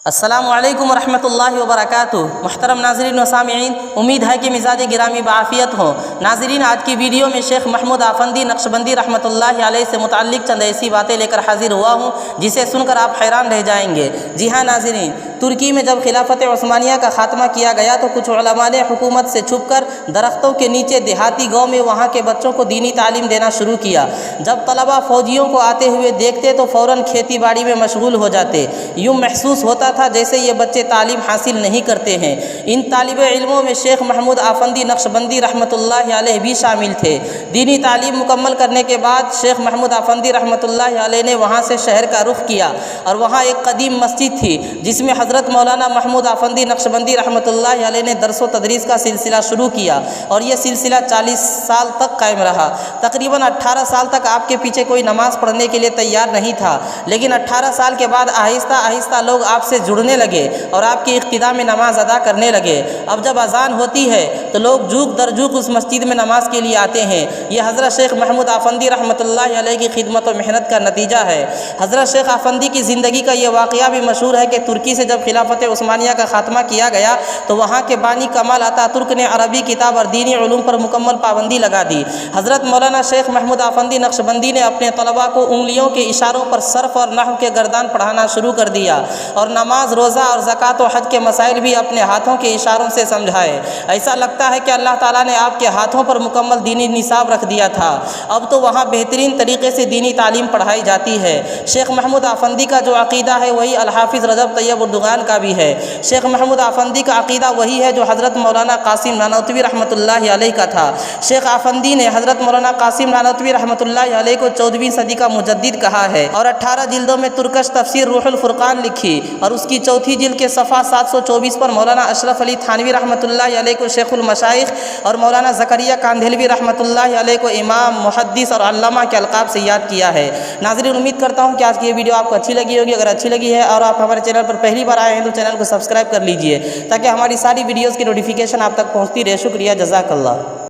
السلام علیکم ورحمۃ اللہ وبرکاتہ۔ محترم ناظرین و سامعین، امید ہے کہ مزاج گرامی بعافیت ہوں۔ ناظرین، آج کی ویڈیو میں شیخ محمود آفندی نقشبندی رحمۃ اللہ علیہ سے متعلق چند ایسی باتیں لے کر حاضر ہوا ہوں جسے سن کر آپ حیران رہ جائیں گے۔ جی ہاں ناظرین، ترکی میں جب خلافت عثمانیہ کا خاتمہ کیا گیا تو کچھ علماء نے حکومت سے چھپ کر درختوں کے نیچے دیہاتی گاؤں میں وہاں کے بچوں کو دینی تعلیم دینا شروع کیا۔ جب طلبہ فوجیوں کو آتے ہوئے دیکھتے تو فوراً کھیتی باڑی میں مشغول ہو جاتے۔ یوں محسوس ہوتا تھا جیسے یہ بچے تعلیم حاصل نہیں کرتے ہیں۔ ان طالب علموں میں شیخ محمود آفندی نقشبندی رحمۃ اللہ علیہ بھی شامل تھے۔ دینی تعلیم مکمل کرنے کے بعد شیخ محمود آفندی رحمۃ اللہ علیہ نے وہاں سے شہر کا رخ کیا اور وہاں ایک قدیم مسجد تھی جس میں حضرت مولانا محمود آفندی نقشبندی رحمۃ اللہ علیہ نے درس و تدریس کا سلسلہ شروع کیا اور یہ سلسلہ 40 سال تک قائم رہا۔ تقریباً 18 سال تک آپ کے پیچھے کوئی نماز پڑھنے کے لیے تیار نہیں تھا، لیکن 18 سال کے بعد آہستہ آہستہ لوگ آپ سے جڑنے لگے اور آپ کی اقتداء میں نماز ادا کرنے لگے۔ اب جب اذان ہوتی ہے تو لوگ جوق در جوق اس مسجد میں نماز کے لیے آتے ہیں۔ یہ حضرت شیخ محمود آفندی رحمۃ اللہ علیہ کی خدمت و محنت کا نتیجہ ہے۔ حضرت شیخ آفندی کی زندگی کا یہ واقعہ بھی مشہور ہے کہ ترکی سے جب خلافت عثمانیہ کا خاتمہ کیا گیا تو وہاں کے بانی کمال عطا ترک نے عربی کتاب اور دینی علوم پر مکمل پابندی لگا دی۔ حضرت مولانا شیخ محمود آفندی نقشبندی نے اپنے طلباء کو انگلیوں کے اشاروں پر صرف اور نحو کے گردان پڑھانا شروع کر دیا اور نماز، روزہ اور زکوٰۃ و حج کے مسائل بھی اپنے ہاتھوں کے اشاروں سے سمجھائے۔ ایسا لگتا ہے کہ اللہ تعالیٰ نے آپ کے ہاتھوں پر مکمل دینی نصاب رکھ دیا تھا۔ اب تو وہاں بہترین طریقے سے دینی تعلیم پڑھائی جاتی ہے۔ شیخ محمود آفندی کا جو عقیدہ ہے وہی الحافظ رجب طیب اردگان کا بھی ہے۔ شیخ محمود آفندی کا عقیدہ وہی ہے جو حضرت مولانا قاسم نانوتوی رحمۃ اللہ علیہ کا تھا۔ شیخ آفندی نے حضرت مولانا قاسم نانوتوی رحمۃ اللہ علیہ کو 14ویں صدی کا مجدد کہا ہے اور 18 جلدوں میں ترکش تفسیر روح الفرقان لکھی اور اس کی چوتھی جلد کے صفحہ 724 پر مولانا اشرف علی تھانوی رحمۃ اللہ علیہ کو شیخ المشائخ اور مولانا زکریا کاندھلوی رحمۃ اللہ علیہ کو امام، محدث اور علامہ کے القاب سے یاد کیا ہے۔ ناظرین، امید کرتا ہوں کہ آج کی یہ ویڈیو آپ کو اچھی لگی ہوگی۔ اگر اچھی لگی ہے اور آپ ہمارے چینل پر پہلی بار آئے ہیں تو چینل کو سبسکرائب کر لیجئے تاکہ ہماری ساری ویڈیوز کی نوٹیفیکیشن آپ تک پہنچتی رہے۔ شکریہ، جزاک اللہ۔